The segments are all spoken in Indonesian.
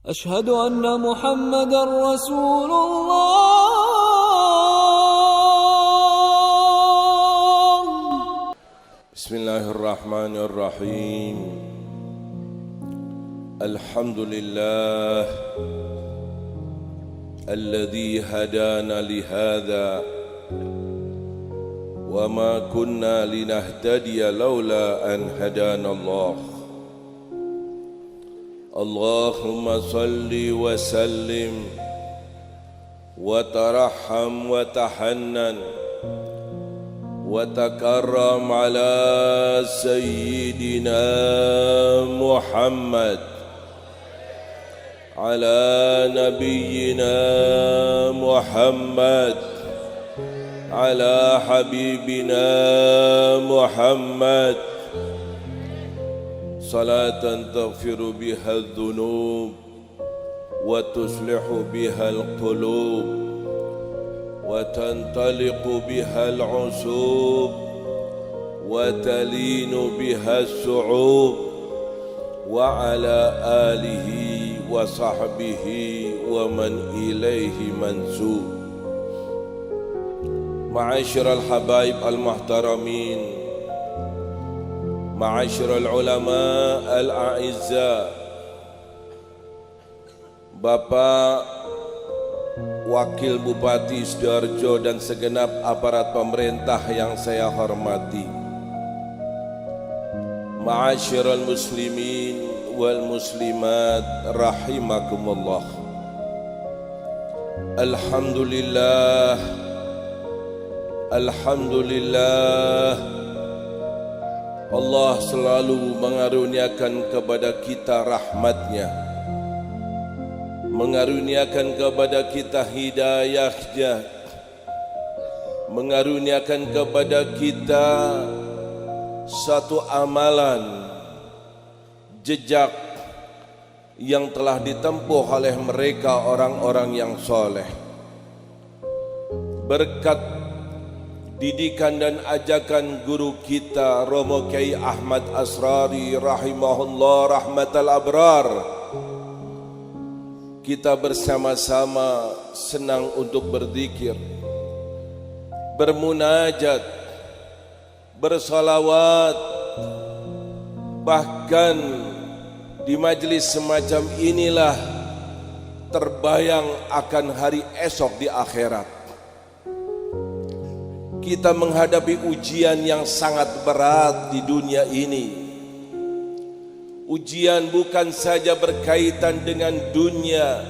أشهد أن محمدا رسول الله. بسم الله الرحمن الرحيم. الحمد لله الذي هدانا لهذا وما كنا لنهتدي لولا أن هدانا الله. اللهم صل وسلم وترحم وتحنن وتكرم على سيدنا محمد على نبينا محمد على حبيبنا محمد صلاة تغفر بها الذنوب وتصلح بها القلوب وتنطلق بها العصوب وتلين بها الصعوب وعلى آله وصحبه ومن إليه منسوب. معاشر الحبايب المحترمين، معاشر العلماء al-a'izza, Bapak Wakil Bupati Sidoarjo dan segenap aparat pemerintah yang saya hormati, ma'asyiral muslimin wal muslimat rahimakumullah. Alhamdulillah, alhamdulillah, Allah selalu mengaruniakan kepada kita rahmatnya, mengaruniakan kepada kita hidayahnya, mengaruniakan kepada kita satu amalan jejak yang telah ditempuh oleh mereka orang-orang yang soleh. Berkat didikan dan ajakan guru kita Romo Kiai Ahmad Asrari rahimahullah rahmatal abrar, kita bersama-sama senang untuk berzikir, bermunajat, bersalawat. Bahkan di majelis semacam inilah terbayang akan hari esok di akhirat. Kita menghadapi ujian yang sangat berat di dunia ini. Ujian bukan saja berkaitan dengan dunia,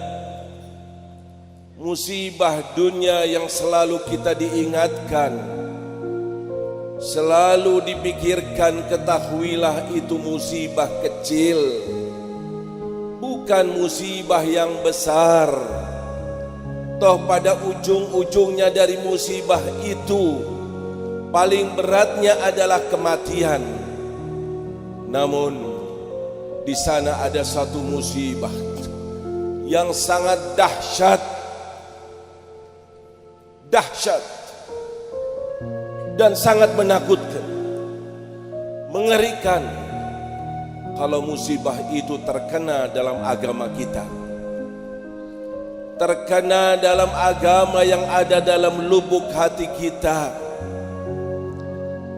musibah dunia yang selalu kita diingatkan, selalu dipikirkan, ketahuilah itu musibah kecil, bukan musibah yang besar. Toh pada ujung-ujungnya dari musibah itu paling beratnya adalah kematian. Namun di sana ada satu musibah yang sangat dahsyat dan sangat menakutkan, mengerikan kalau musibah itu terkena dalam agama kita, terkena dalam agama yang ada dalam lubuk hati kita.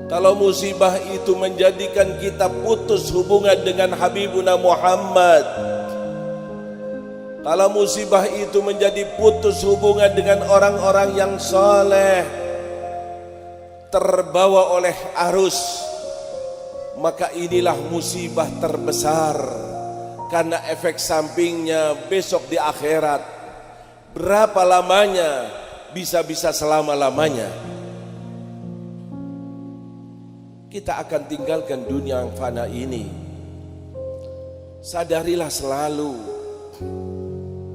Kalau musibah itu menjadikan kita putus hubungan dengan Habibuna Muhammad, kalau musibah itu menjadi putus hubungan dengan orang-orang yang soleh, terbawa oleh arus, maka inilah musibah terbesar. Karena efek sampingnya besok di akhirat, berapa lamanya? Bisa-bisa selama-lamanya. Kita akan tinggalkan dunia yang fana ini. Sadarilah selalu,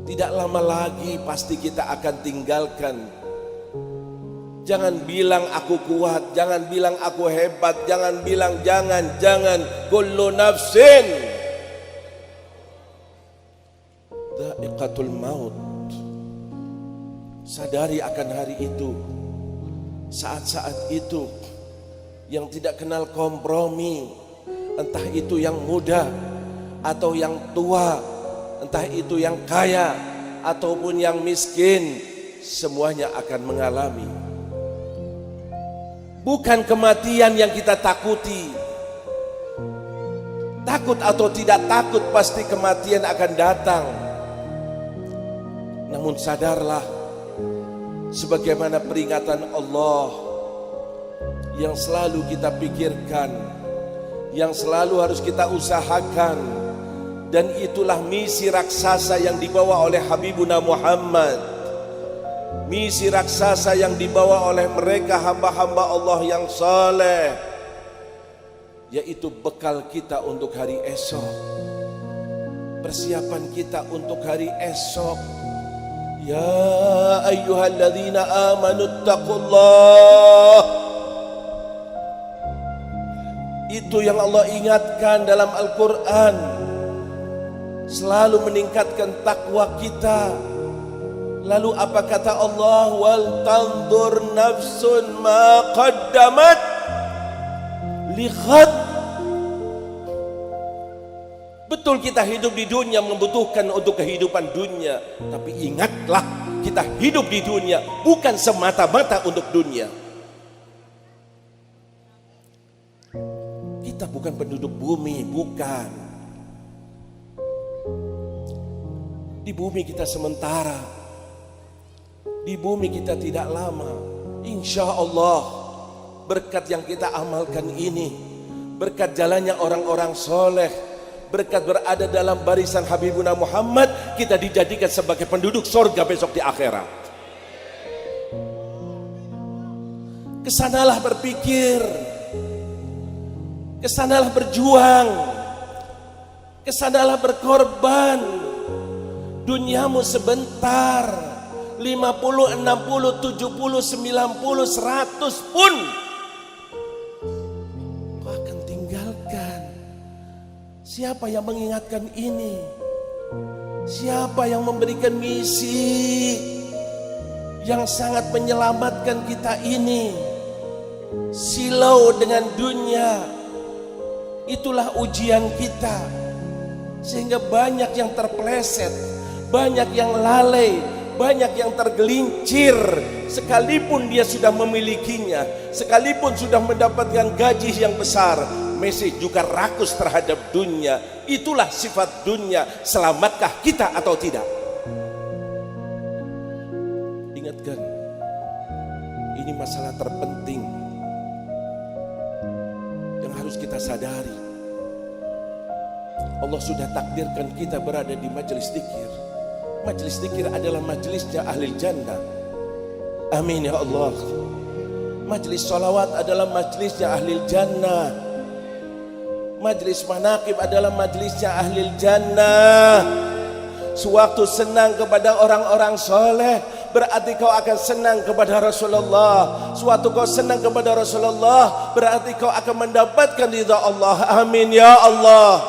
tidak lama lagi pasti kita akan tinggalkan. Jangan bilang aku kuat, jangan bilang aku hebat, jangan bilang jangan. Kullu nafsin dha'iqatul maut. Sadari akan hari itu, saat-saat itu yang tidak kenal kompromi, entah itu yang muda atau yang tua entah itu yang kaya ataupun yang miskin, semuanya akan mengalami. Bukan kematian yang kita takuti. Takut atau tidak takut, pasti kematian akan datang. Namun sadarlah, sebagaimana peringatan Allah yang selalu kita pikirkan, yang selalu harus kita usahakan, dan itulah misi raksasa yang dibawa oleh Habibuna Muhammad, misi raksasa yang dibawa oleh mereka hamba-hamba Allah yang saleh, yaitu bekal kita untuk hari esok, persiapan kita untuk hari esok. Ya ayyuhalladzina amanu taqullah. Itu yang Allah ingatkan dalam Al-Quran, selalu meningkatkan takwa kita. Lalu apa kata Allah? Wal tanzur nafsun ma qaddamat lighad. Betul kita hidup di dunia membutuhkan untuk kehidupan dunia, tapi ingatlah kita hidup di dunia bukan semata-mata untuk dunia. Kita bukan penduduk bumi, bukan. Di bumi kita sementara, di bumi kita tidak lama. Insya Allah berkat yang kita amalkan ini, berkat jalannya orang-orang soleh, berkat berada dalam barisan Habibuna Muhammad, kita dijadikan sebagai penduduk surga besok di akhirat. Kesanalah berpikir, kesanalah berjuang, kesanalah berkorban. Duniamu sebentar, 50, 60, 70, 90, 100 pun kau akan tinggalkan. Siapa yang mengingatkan ini? Siapa yang memberikan misi yang sangat menyelamatkan kita ini? Silau dengan dunia, itulah ujian kita, sehingga banyak yang terpeleset, banyak yang lalai, banyak yang tergelincir. Sekalipun dia sudah memilikinya, sekalipun sudah mendapatkan gaji yang besar, masih juga rakus terhadap dunia. Itulah sifat dunia. Selamatkah kita atau tidak? Ingatkan, ini masalah terpenting yang harus kita sadari. Allah sudah takdirkan kita berada di majelis zikir. Majelis zikir adalah majelisnya ahli jannah. Amin ya Allah. Majelis salawat adalah majelisnya ahli jannah. Majelis manaqib adalah majelisnya ahli jannah. Sewaktu senang kepada orang-orang soleh, berarti kau akan senang kepada Rasulullah. Sewaktu kau senang kepada Rasulullah, berarti kau akan mendapatkan ridha Allah. Amin ya Allah.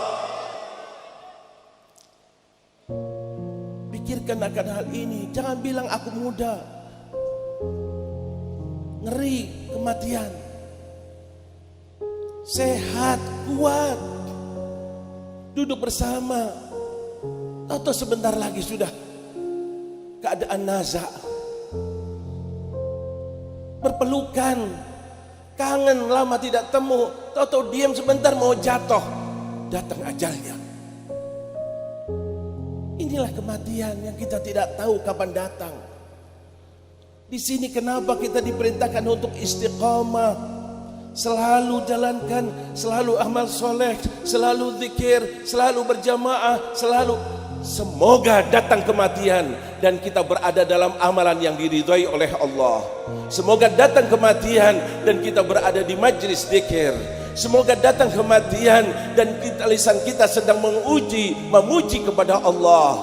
Pikirkan akan hal ini. Jangan bilang aku muda. Ngeri kematian. Sehat, kuat, duduk bersama, atau sebentar lagi sudah keadaan naza, berpelukan, kangen lama tidak temu, atau diam sebentar mau jatuh, datang ajalnya. Inilah kematian yang kita tidak tahu kapan datang. Di sini kenapa kita diperintahkan untuk istiqamah, selalu jalankan, selalu amal soleh, selalu zikir, selalu berjamaah, selalu. Semoga datang kematian dan kita berada dalam amalan yang diridhai oleh Allah. Semoga datang kematian dan kita berada di majlis zikir. Semoga datang kematian dan kita, lisan kita sedang memuji kepada Allah.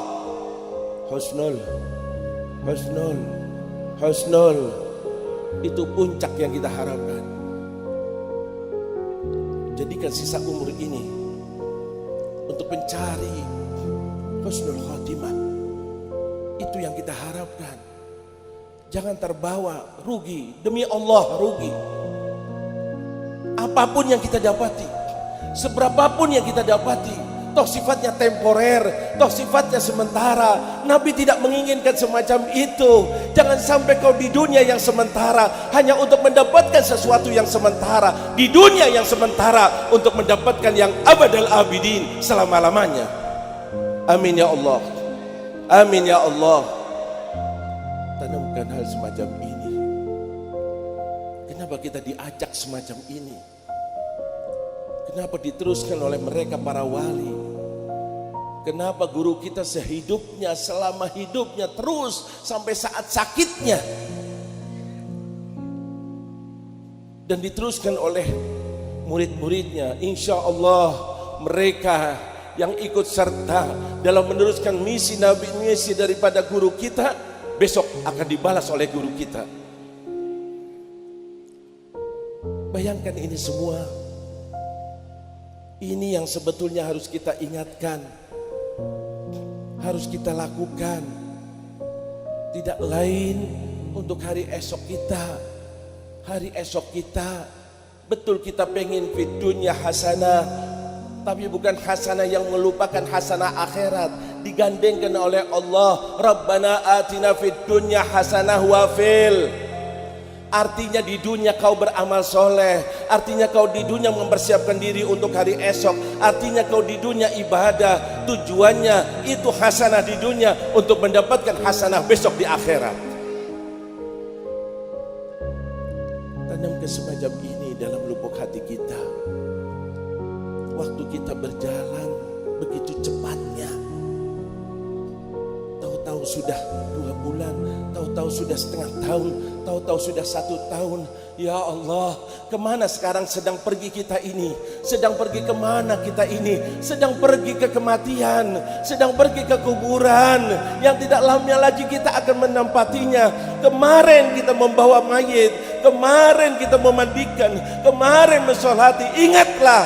Husnul, husnul, husnul. Itu puncak yang kita harapkan. Jadikan sisa umur ini untuk mencari husnul khotimah. Itu yang kita harapkan. Jangan terbawa rugi, demi Allah rugi. Apapun yang kita dapati, seberapapun yang kita dapati, toh sifatnya temporer, toh sifatnya sementara. Nabi tidak menginginkan semacam itu. Jangan sampai kau di dunia yang sementara hanya untuk mendapatkan sesuatu yang sementara, di dunia yang sementara untuk mendapatkan yang abadal abidin selama-lamanya. Amin ya Allah, amin ya Allah. Tanamkan hal semacam ini. Kenapa kita diajak semacam ini? Kenapa diteruskan oleh mereka para wali? Kenapa guru kita sehidupnya, selama hidupnya, terus sampai saat sakitnya? Dan diteruskan oleh murid-muridnya. Insya Allah mereka yang ikut serta dalam meneruskan misi Nabi, misi daripada guru kita, besok akan dibalas oleh guru kita. Bayangkan ini semua. Ini yang sebetulnya harus kita ingatkan, harus kita lakukan. Tidak lain untuk hari esok kita. Hari esok kita, betul kita pengen fid dunya hasanah, tapi bukan hasanah yang melupakan hasanah akhirat. Digandengkan oleh Allah, Rabbana atina fid dunya hasanah wa fil. Artinya di dunia kau beramal soleh, artinya kau di dunia mempersiapkan diri untuk hari esok, artinya kau di dunia ibadah. Tujuannya itu hasanah di dunia untuk mendapatkan hasanah besok di akhirat. Tanam ke semacam ini dalam lubuk hati kita. Waktu kita berjalan begitu cepatnya. Tahu-tahu sudah 2 bulan, tahu-tahu sudah setengah tahun, tahu-tahu sudah 1 tahun. Ya Allah, kemana sekarang sedang pergi kita ini? Sedang pergi kemana kita ini? Sedang pergi ke kematian, sedang pergi ke kuburan yang tidak lama lagi kita akan menempatinya. Kemarin kita membawa mayit, kemarin kita memandikan, kemarin mensolati. Ingatlah,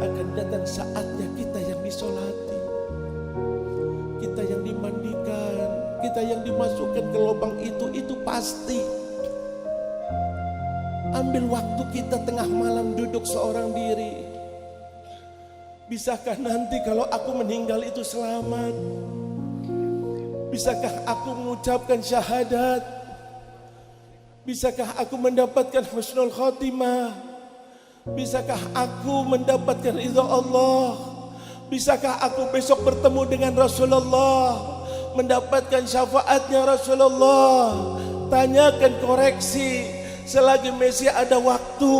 akan datang saatnya kita yang disolati, kita yang dimandikan, kita yang dimasukkan ke lubang itu pasti. Ambil waktu kita tengah malam duduk seorang diri. Bisakah nanti kalau aku meninggal itu selamat? Bisakah aku mengucapkan syahadat? Bisakah aku mendapatkan husnul khotimah? Bisakah aku mendapatkan ridha Allah? Bisakah aku besok bertemu dengan Rasulullah, mendapatkan syafaatnya Rasulullah? Tanyakan, koreksi. Selagi masih ada waktu,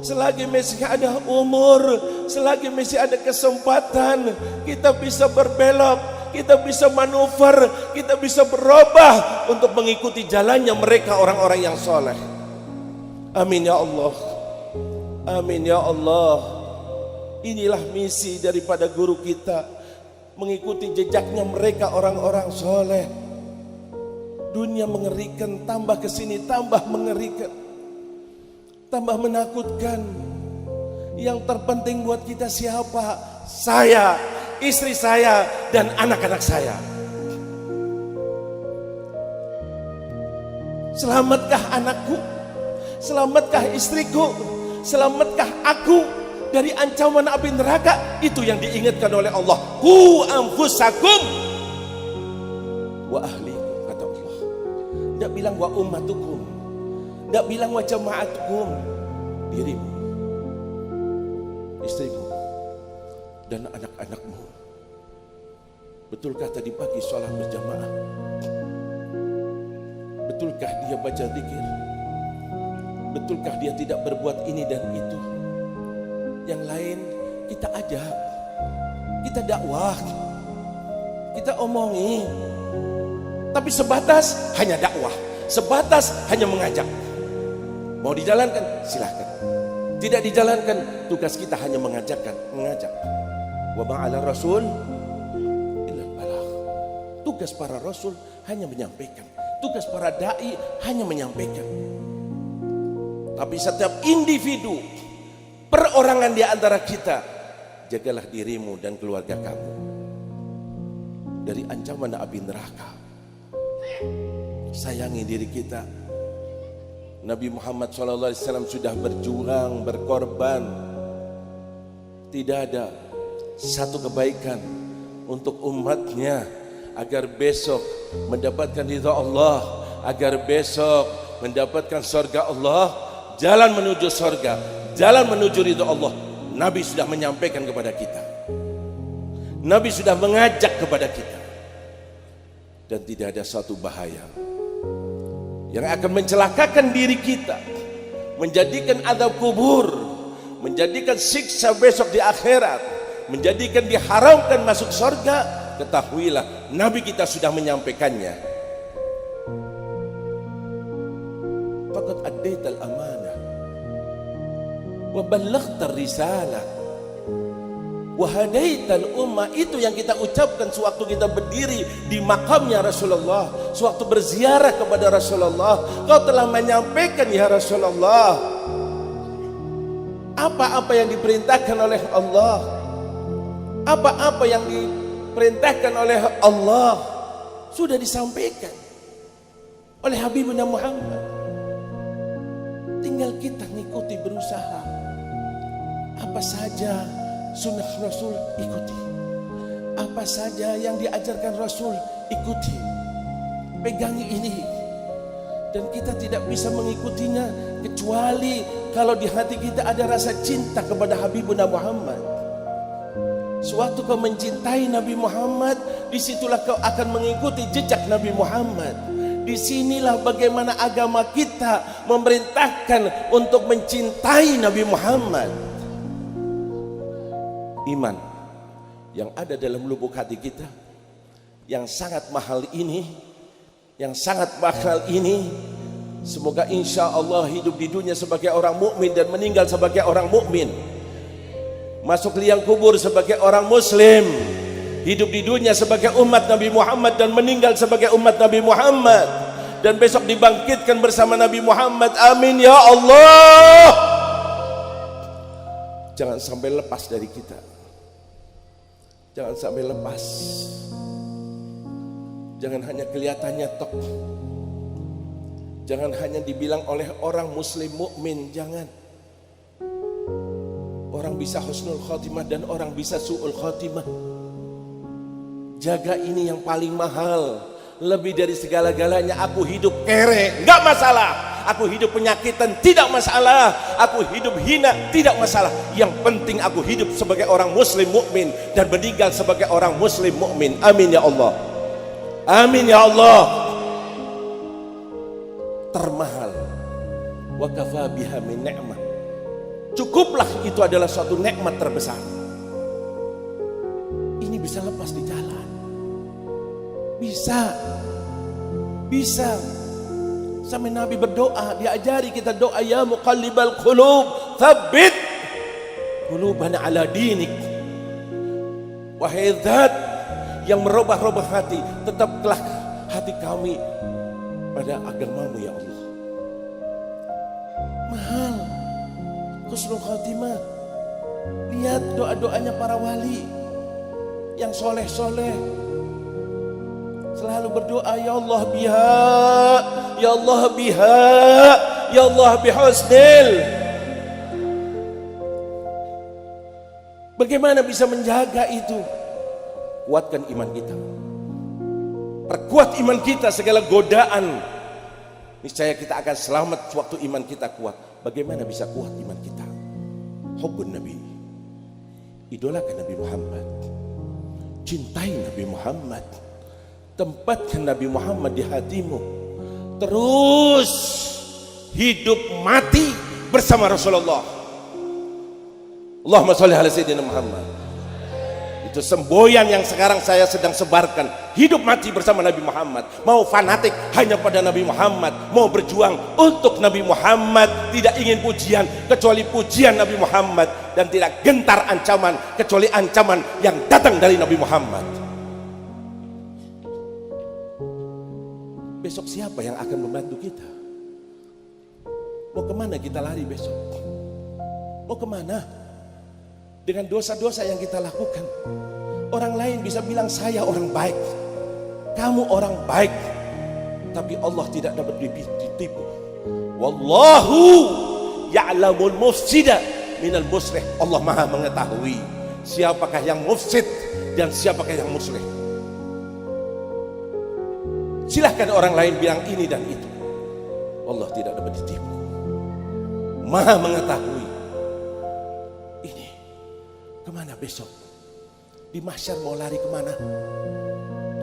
selagi masih ada umur, selagi masih ada kesempatan, kita bisa berbelok, kita bisa manuver, kita bisa berubah untuk mengikuti jalannya mereka orang-orang yang soleh. Amin ya Allah, amin ya Allah. Inilah misi daripada guru kita, mengikuti jejaknya mereka orang-orang soleh. Dunia mengerikan, tambah kesini tambah mengerikan, tambah menakutkan. Yang terpenting buat kita siapa? Saya, istri saya, dan anak-anak saya. Selamatkah anakku? Selamatkah istriku? Selamatkah aku dari ancaman api neraka? Itu yang diingatkan oleh Allah. Qu anfusakum wa ahlikum, kata Allah. Tidak bilang wa ummatukum, tidak bilang wa jama'atukum. Dirimu, istrimu, dan anak-anakmu. Betulkah tadi pagi sholat berjamaah? Betulkah dia baca zikir? Betulkah dia tidak berbuat ini dan itu? Yang lain kita ajak, kita dakwah, kita omongi. Tapi sebatas hanya dakwah, sebatas hanya mengajak. Mau dijalankan, silahkan. Tidak dijalankan, tugas kita hanya mengajak. Wa ma'ala rasul illa balagh. Tugas para rasul hanya menyampaikan. Tugas para dai hanya menyampaikan. Tapi setiap individu, perorangan di antara kita, jagalah dirimu dan keluarga kamu dari ancaman api neraka. Sayangi diri kita. Nabi Muhammad SAW sudah berjuang, berkorban. Tidak ada satu kebaikan untuk umatnya agar besok mendapatkan ridha Allah, agar besok mendapatkan surga Allah, jalan menuju surga, jalan menuju ridha Allah. Nabi sudah menyampaikan kepada kita, Nabi sudah mengajak kepada kita, dan tidak ada satu bahaya yang akan mencelakakan diri kita, menjadikan azab kubur, menjadikan siksa besok di akhirat, menjadikan diharamkan masuk surga. Ketahuilah, Nabi kita sudah menyampaikannya. Faqad addaital amanah wa ballaghtar risalah wa hadaital ummah. Itu yang kita ucapkan sewaktu kita berdiri di makamnya Rasulullah, sewaktu berziarah kepada Rasulullah. Kau telah menyampaikan ya Rasulullah apa-apa yang diperintahkan oleh Allah, apa-apa yang diperintahkan oleh Allah sudah disampaikan oleh Habibuna Muhammad. Tinggal kita ngikuti, berusaha. Apa saja sunnah Rasul ikuti, apa saja yang diajarkan Rasul ikuti, pegangi ini. Dan kita tidak bisa mengikutinya kecuali kalau di hati kita ada rasa cinta kepada Habibuna Muhammad. Sewaktu kau mencintai Nabi Muhammad, disitulah kau akan mengikuti jejak Nabi Muhammad. Disinilah bagaimana agama kita memerintahkan untuk mencintai Nabi Muhammad. Iman yang ada dalam lubuk hati kita, yang sangat mahal ini, semoga insya Allah hidup di dunia sebagai orang mukmin dan meninggal sebagai orang mukmin, masuk liang kubur sebagai orang muslim, hidup di dunia sebagai umat Nabi Muhammad dan meninggal sebagai umat Nabi Muhammad, dan besok dibangkitkan bersama Nabi Muhammad. Amin ya Allah. Jangan sampai lepas dari kita, jangan sampai lepas. Jangan hanya kelihatannya tok, jangan hanya dibilang oleh orang muslim mukmin. Jangan. Orang bisa husnul khotimah dan orang bisa su'ul khotimah. Jaga ini yang paling mahal, lebih dari segala-galanya. Aku hidup kere, enggak masalah. Aku hidup penyakitan, tidak masalah. Aku hidup hina, tidak masalah. Yang penting aku hidup sebagai orang muslim mukmin dan meninggal sebagai orang muslim mukmin. Amin ya Allah. Amin ya Allah. Termahal wa kafa biha min ni'mah. Cukuplah, itu adalah suatu nikmat terbesar. Ini bisa lepas di jalan. Bisa. Sampai Nabi berdoa, diajari kita doa, ya muqallibal qulub, tsabbit qulubana ala dinik. Wahai zat yang merubah-rubah hati, tetaplah hati kami pada agamamu ya Allah. Mahal husnul khatimah. Lihat doa-doanya para wali yang soleh-soleh, selalu berdoa, ya Allah biha, ya Allah biha, ya Allah bihusnil. Bagaimana bisa menjaga itu? Kuatkan iman kita, perkuat iman kita. Segala godaan, niscaya kita akan selamat waktu iman kita kuat. Bagaimana bisa kuat iman kita? Hubbun Nabi, idolakan Nabi Muhammad, cintai Nabi Muhammad, tempatkan Nabi Muhammad di hatimu. Terus hidup mati bersama Rasulullah. Allahumma sholli ala sayyidina Muhammad. Itu semboyan yang sekarang saya sedang sebarkan. Hidup mati bersama Nabi Muhammad. Mau fanatik hanya pada Nabi Muhammad, mau berjuang untuk Nabi Muhammad, tidak ingin pujian kecuali pujian Nabi Muhammad, dan tidak gentar ancaman kecuali ancaman yang datang dari Nabi Muhammad. Besok siapa yang akan membantu kita? Mau kemana kita lari besok? Mau kemana? Dengan dosa-dosa yang kita lakukan. Orang lain bisa bilang saya orang baik, kamu orang baik, tapi Allah tidak dapat ditipu. Wallahu ya'lamul mufsida minal muslih. Allah maha mengetahui siapakah yang mufsid dan siapakah yang muslih. Silahkan orang lain bilang ini dan itu, Allah tidak dapat ditipu. Maha mengetahui. Ini kemana besok? Di mahsyar mau lari kemana?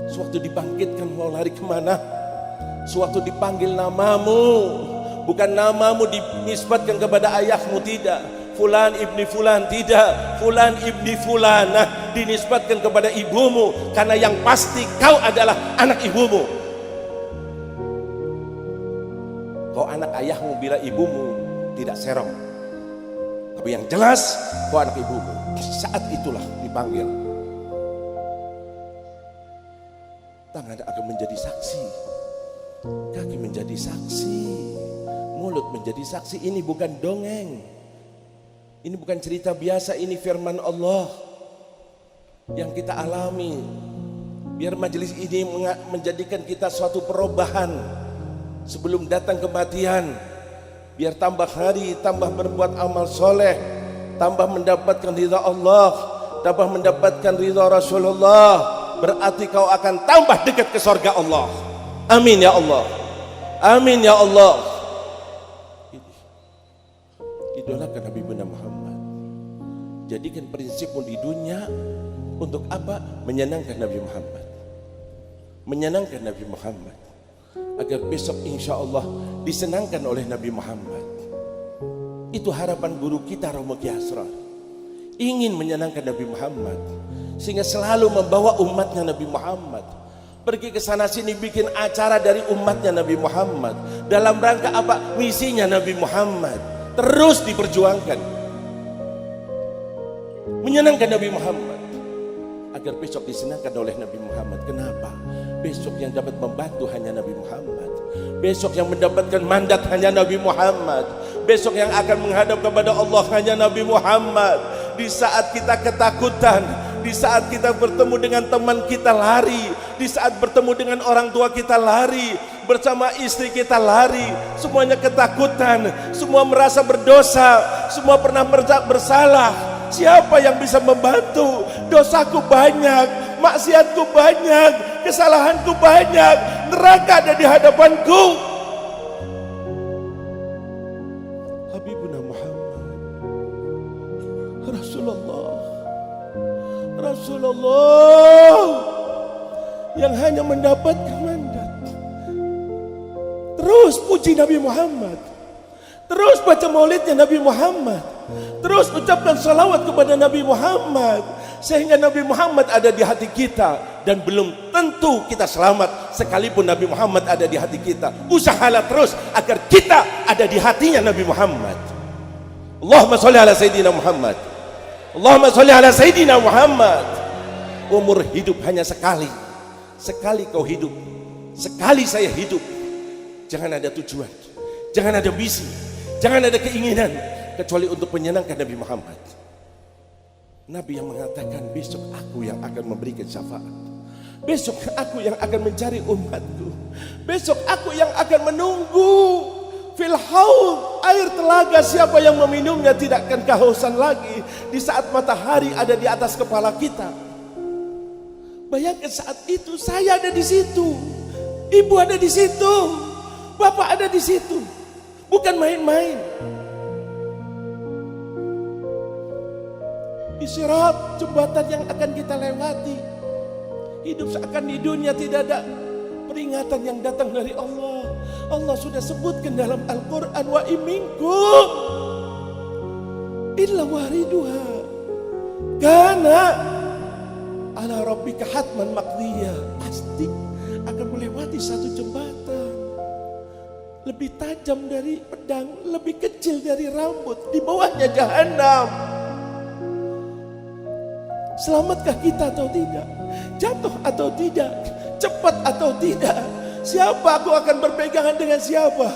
Sewaktu dibangkitkan mau lari kemana? Sewaktu dipanggil namamu, bukan namamu dinisbatkan kepada ayahmu, tidak. Fulan ibni fulan, tidak. Fulan ibni fulanah dinisbatkan kepada ibumu, karena yang pasti kau adalah anak ibumu. Kau anak ayahmu bila ibumu tidak serong, tapi yang jelas kau anak ibumu. Saat itulah dipanggil. Tangan akan menjadi saksi, kaki menjadi saksi, mulut menjadi saksi. Ini bukan dongeng, ini bukan cerita biasa, ini firman Allah yang kita alami. Biar majelis ini menjadikan kita suatu perubahan sebelum datang kematian. Biar tambah hari, tambah berbuat amal soleh, tambah mendapatkan ridha Allah, tambah mendapatkan ridha Rasulullah. Berarti kau akan tambah dekat ke surga Allah. Amin ya Allah. Amin ya Allah. Idolakan Nabi Muhammad. Jadikan prinsipmu di dunia untuk apa? Menyenangkan Nabi Muhammad. Menyenangkan Nabi Muhammad, agar besok insya Allah disenangkan oleh Nabi Muhammad. Itu harapan guru kita Romo Ki Asrar. Ingin menyenangkan Nabi Muhammad, sehingga selalu membawa umatnya Nabi Muhammad. Pergi ke sana sini bikin acara dari umatnya Nabi Muhammad. Dalam rangka apa? Misinya Nabi Muhammad terus diperjuangkan. Menyenangkan Nabi Muhammad, agar besok disenangkan oleh Nabi Muhammad. Kenapa? Besok yang dapat membantu hanya Nabi Muhammad. Besok yang mendapatkan mandat hanya Nabi Muhammad. Besok yang akan menghadap kepada Allah hanya Nabi Muhammad. Di saat kita ketakutan, di saat kita bertemu dengan teman kita lari, di saat bertemu dengan orang tua kita lari, bersama istri kita lari, semuanya ketakutan, semua merasa berdosa, semua pernah merasa bersalah. Siapa yang bisa membantu? Dosaku banyak, maksiatku banyak, kesalahanku banyak, neraka ada di hadapanku. Habibuna Muhammad, Rasulullah yang hanya mendapatkan mandat. Terus puji Nabi Muhammad, terus baca maulidnya Nabi Muhammad, terus ucapkan salawat kepada Nabi Muhammad, sehingga Nabi Muhammad ada di hati kita. Dan belum tentu kita selamat sekalipun Nabi Muhammad ada di hati kita. Usahalah terus agar kita ada di hatinya Nabi Muhammad. Allahumma sholli ala Sayyidina Muhammad, Allahumma sholli ala Sayyidina Muhammad. Umur hidup hanya sekali. Sekali kau hidup, sekali saya hidup. Jangan ada tujuan, jangan ada visi, jangan ada keinginan kecuali untuk menyenangkan Nabi Muhammad. Nabi yang mengatakan, besok aku yang akan memberikan syafaat, besok aku yang akan mencari umatku, besok aku yang akan menunggu fil haud, air telaga. Siapa yang meminumnya tidak akan kehausan lagi di saat matahari ada di atas kepala kita. Bayangkan saat itu saya ada di situ, ibu ada di situ, bapak ada di situ. Bukan main-main. Di sirat, jembatan yang akan kita lewati. Hidup seakan di dunia tidak ada peringatan yang datang dari Allah. Allah sudah sebutkan dalam Al-Quran, wa iminkum illa wariduha kana ala rabbika hatman maqdiya. Pasti akan melewati satu jembatan, lebih tajam dari pedang, lebih kecil dari rambut, di bawahnya jahanam. Selamatkah kita atau tidak? Jatuh atau tidak? Cepat atau tidak? Siapa aku akan berpegangan dengan siapa?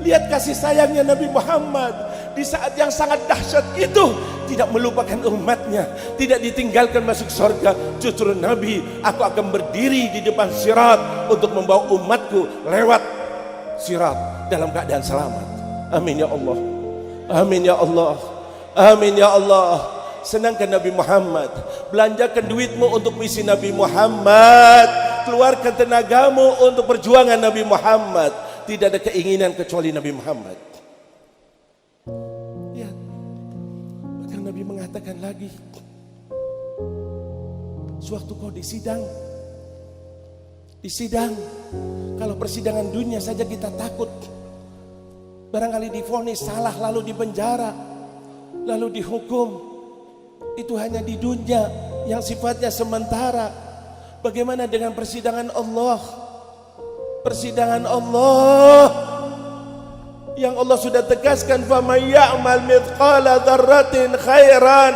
Lihat kasih sayangnya Nabi Muhammad di saat yang sangat dahsyat itu, tidak melupakan umatnya, tidak ditinggalkan masuk surga. Justru Nabi, aku akan berdiri di depan sirat untuk membawa umatku lewat sirat dalam keadaan selamat. Amin ya Allah, amin ya Allah, amin ya Allah. senangkan Nabi Muhammad. Belanjakan duitmu untuk misi Nabi Muhammad. Keluarkan tenagamu untuk perjuangan Nabi Muhammad. Tidak ada keinginan kecuali Nabi Muhammad. Ya, bahkan Nabi mengatakan lagi, sewaktu kau di sidang, kalau persidangan dunia saja kita takut, barangkali divonis salah lalu dipenjara, lalu dihukum. Itu hanya di dunia yang sifatnya sementara. Bagaimana dengan persidangan Allah? Persidangan Allah yang Allah sudah tegaskan, faman ya'mal mithqala dzarratin khairan.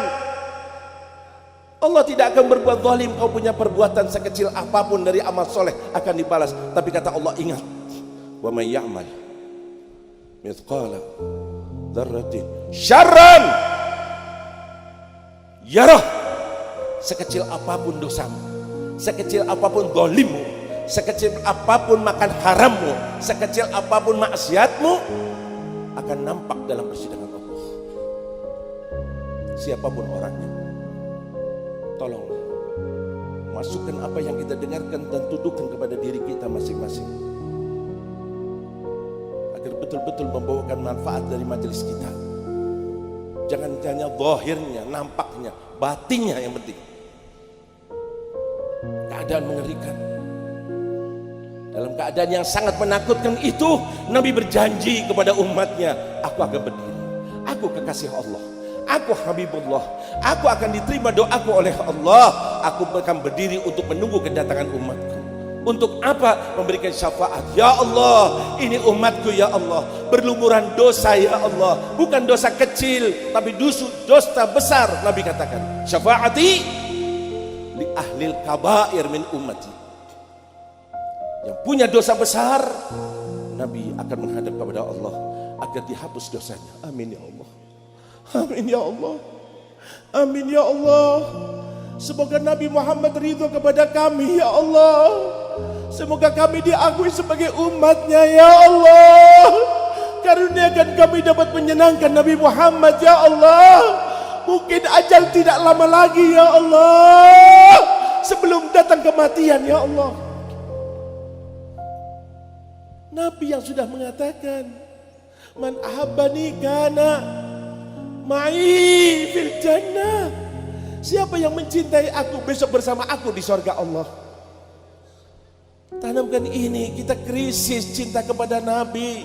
Allah tidak akan berbuat zalim. Kau punya perbuatan sekecil apapun dari amal soleh akan dibalas. Tapi kata Allah, ingat, wa man ya'mal mithqala dzarratin syarran yarah. Sekecil apapun dosamu, sekecil apapun zalimmu, sekecil apapun makan harammu, sekecil apapun maksiatmu, akan nampak dalam persidangan Allah. Siapapun orangnya, tolonglah masukkan apa yang kita dengarkan dan tuduhkan kepada diri kita masing-masing, agar betul-betul membawakan manfaat dari majelis kita. Jangan hanya zahirnya, nampaknya, batinnya yang penting. Keadaan mengerikan, dalam keadaan yang sangat menakutkan itu, Nabi berjanji kepada umatnya, aku akan berdiri, aku kekasih Allah, aku Habibullah, aku akan diterima doaku oleh Allah, aku akan berdiri untuk menunggu kedatangan umatku. Untuk apa? Memberikan syafaat. Ya Allah, ini umatku ya Allah, berlumuran dosa ya Allah, bukan dosa kecil tapi dosa besar. Nabi katakan, syafaati li ahlil kabair min ummati. Yang punya dosa besar, Nabi akan menghadap kepada Allah agar dihapus dosanya. Amin ya Allah. Amin ya Allah. Amin ya Allah. Semoga Nabi Muhammad ridho kepada kami ya Allah. Semoga kami diakui sebagai umatnya ya Allah. Karuniakan kami dapat menyenangkan Nabi Muhammad ya Allah. Mungkin ajal tidak lama lagi ya Allah, sebelum datang kematian ya Allah. Nabi yang sudah mengatakan, man ahabbani kana ma'i fil jannah. Siapa yang mencintai aku besok bersama aku di surga Allah. Tanamkan ini, kita krisis cinta kepada Nabi.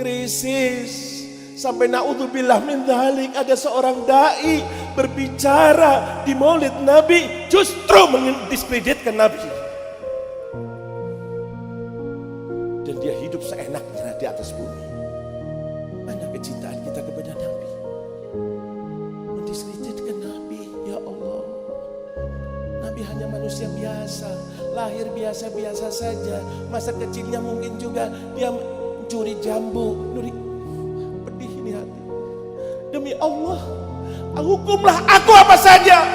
Krisis. Sampai na'udzubillah min dzalik, ada seorang dai berbicara di maulid Nabi justru mendiskreditkan Nabi. Dan dia hidup seenaknya di atas bumi. Mana kecintaan kita kepada Nabi? Mendiskreditkan Nabi, ya Allah. Nabi hanya manusia biasa, lahir biasa-biasa saja. Masa kecilnya mungkin juga dia mencuri jambu, pedih ini hati. Demi Allah, hukumlah aku apa saja.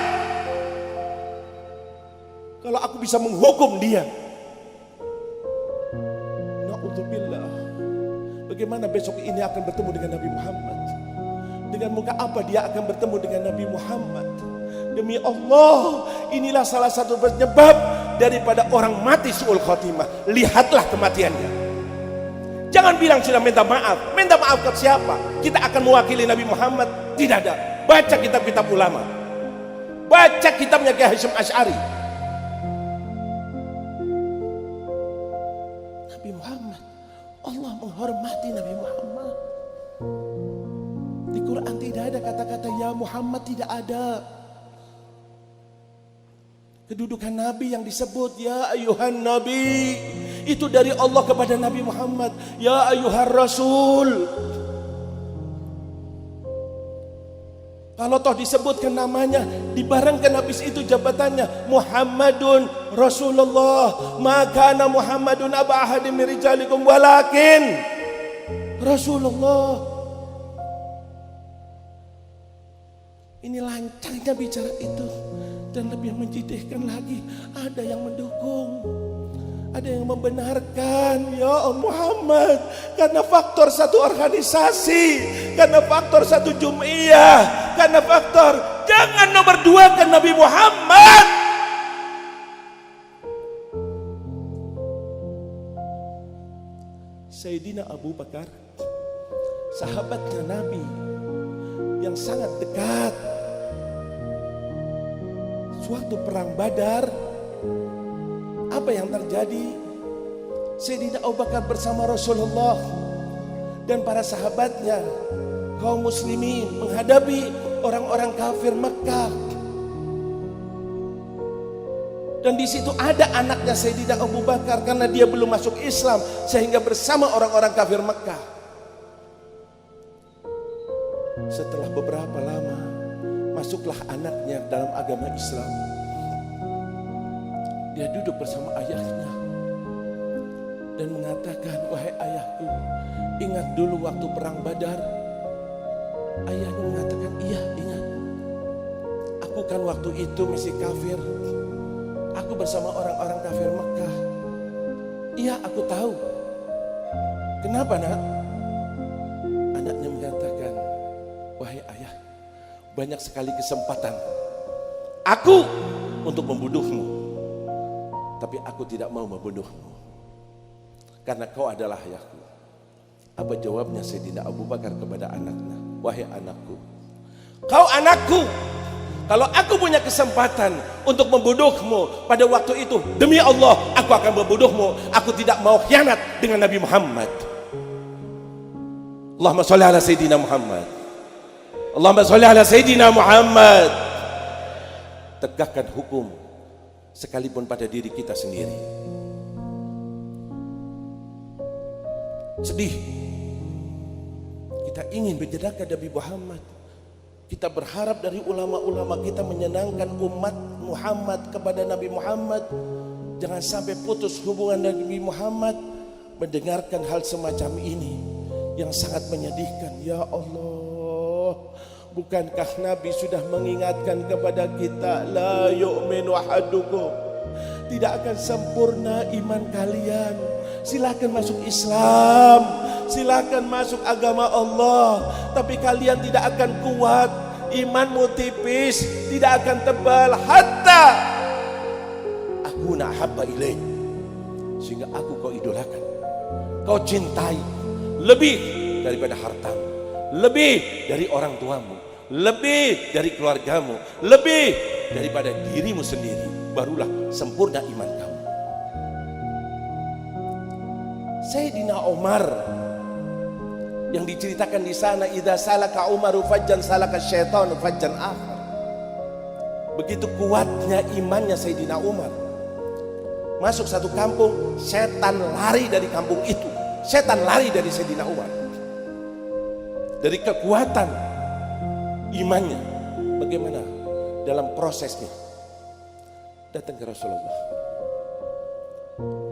Kalau aku bisa menghukum dia, na'udzubillah, bagaimana besok ini akan bertemu dengan Nabi Muhammad? Dengan muka apa dia akan bertemu dengan Nabi Muhammad? Demi Allah, inilah salah satu penyebab daripada orang mati su'ul khotimah. Lihatlah kematiannya. Jangan bilang sudah minta maaf. Minta maaf ke siapa? Kita akan mewakili Nabi Muhammad? Tidak ada. Baca kitab-kitab ulama, baca kitabnya Kiai Hasyim Asy'ari. Nabi Muhammad, Allah menghormati Nabi Muhammad. Di Quran tidak ada kata-kata ya Muhammad, tidak ada. Kedudukan Nabi yang disebut ya ayuhan Nabi, itu dari Allah kepada Nabi Muhammad. Ya ayuhan Rasul. Kalau toh disebutkan namanya, dibarengkan habis itu jabatannya, Muhammadun Rasulullah. Maka Muhammadun aba ahadim min rijalikum walakin Rasulullah. Ini lancangnya bicara itu. Dan lebih menjidihkan lagi, ada yang mendukung, Ada yang membenarkan, ya Muhammad, karena faktor satu organisasi, karena faktor satu jum'iyah, karena faktor jangan nomor dua kan Nabi Muhammad. Sayyidina Abu Bakar, sahabatnya Nabi yang sangat dekat. Suatu perang Badar, apa yang terjadi? Sayyidina Abu Bakar bersama Rasulullah dan para sahabatnya, kaum muslimin, menghadapi orang-orang kafir Mekah. Dan di situ ada anaknya Sayyidina Abu Bakar karena dia belum masuk Islam, sehingga bersama orang-orang kafir Mekah. Setelah beberapa lama, masuklah anaknya dalam agama Islam. Dia duduk bersama ayahnya dan mengatakan, wahai ayahku, ingat dulu waktu perang Badar. Ayahnya mengatakan, iya ingat. Aku kan waktu itu masih kafir. Aku bersama orang-orang kafir Mekah. Iya aku tahu. Kenapa nak? Anaknya mengatakan, wahai ayah, banyak sekali kesempatan aku untuk membunuhmu, tapi aku tidak mau membunuhmu karena kau adalah ayahku. Apa jawabnya Sayyidina Abu Bakar kepada anaknya? Wahai anakku, kau anakku. Kalau aku punya kesempatan untuk membunuhmu pada waktu itu, demi Allah aku akan membunuhmu. Aku tidak mau khianat dengan Nabi Muhammad. Allahumma sholli ala Sayyidina Muhammad. Allahumma sholli ala Sayyidina Muhammad. Tegakkan hukum sekalipun pada diri kita sendiri. Sedih, kita ingin menjadikan Nabi Muhammad. Kita berharap dari ulama-ulama kita menyenangkan umat Muhammad kepada Nabi Muhammad. Jangan sampai putus hubungan Nabi Muhammad mendengarkan hal semacam ini yang sangat menyedihkan. Ya Allah, bukankah Nabi sudah mengingatkan kepada kita, la yu'minu ahadukum, tidak akan sempurna iman kalian. Silakan masuk Islam, silakan masuk agama Allah, tapi kalian tidak akan kuat, imanmu tipis, tidak akan tebal, hatta aku nahabba ilaih, sehingga aku kau idolakan, kau cintai lebih daripada hartamu, lebih dari orang tuamu, lebih dari keluargamu, lebih daripada dirimu sendiri, barulah sempurna iman kamu. Sayyidina Umar yang diceritakan di sana, idza salaka Umaru fajjan salaka syaitanu fajjan akhar. Begitu kuatnya imannya Sayyidina Umar. Masuk satu kampung, setan lari dari kampung itu. Setan lari dari Sayyidina Umar. Dari kekuatan imannya. Bagaimana dalam prosesnya? Datang ke Rasulullah,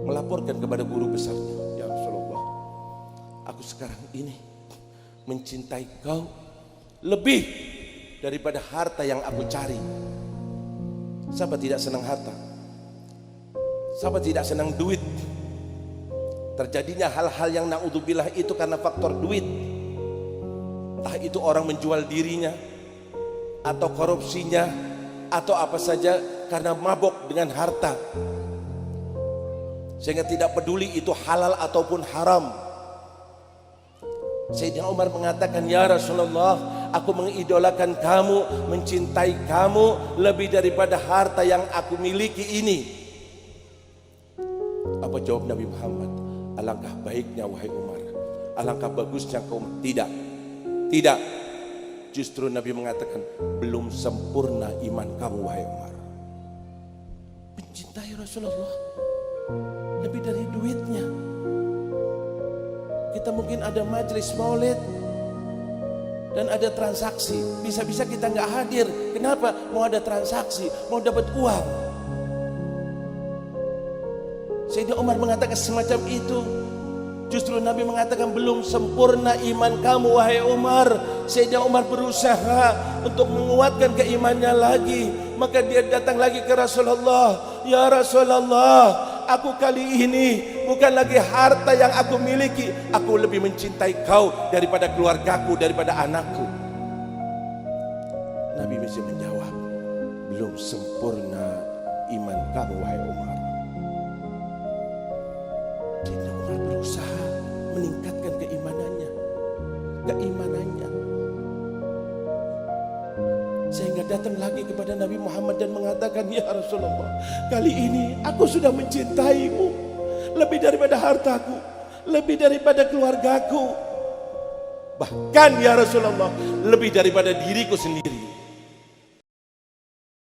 melaporkan kepada guru besarnya, ya Rasulullah, aku sekarang ini mencintai kau lebih daripada harta yang aku cari. Siapa tidak senang harta? Siapa tidak senang duit? Terjadinya hal-hal yang naudzubillah itu karena faktor duit. Entah itu orang menjual dirinya, atau korupsinya, atau apa saja, karena mabok dengan harta, sehingga tidak peduli itu halal ataupun haram. Sayyidina Umar mengatakan, ya Rasulullah, aku mengidolakan kamu, mencintai kamu lebih daripada harta yang aku miliki ini. Apa jawab Nabi Muhammad? Alangkah baiknya wahai Umar, alangkah bagusnya kau. Tidak, tidak. Justru Nabi mengatakan, belum sempurna iman kamu wahai Umar. Mencintai Rasulullah lebih dari duitnya. Kita mungkin ada majelis maulid dan ada transaksi, bisa-bisa kita nggak hadir. Kenapa? Mau ada transaksi, mau dapat uang. Sayyidina Umar mengatakan semacam itu. Justru Nabi mengatakan belum sempurna iman kamu wahai Umar. Sayyidina Umar berusaha untuk menguatkan keimannya lagi. Maka dia datang lagi ke Rasulullah. Ya Rasulullah, aku kali ini bukan lagi harta yang aku miliki, aku lebih mencintai kau daripada keluargaku, daripada anakku. Nabi Musa menjawab, belum sempurna iman kamu wahai Umar. Sayyidina Umar berusaha meningkatkan keimanannya, sehingga datang lagi kepada Nabi Muhammad dan mengatakan, ya Rasulullah, kali ini aku sudah mencintaimu lebih daripada hartaku, lebih daripada keluargaku, bahkan ya Rasulullah, lebih daripada diriku sendiri.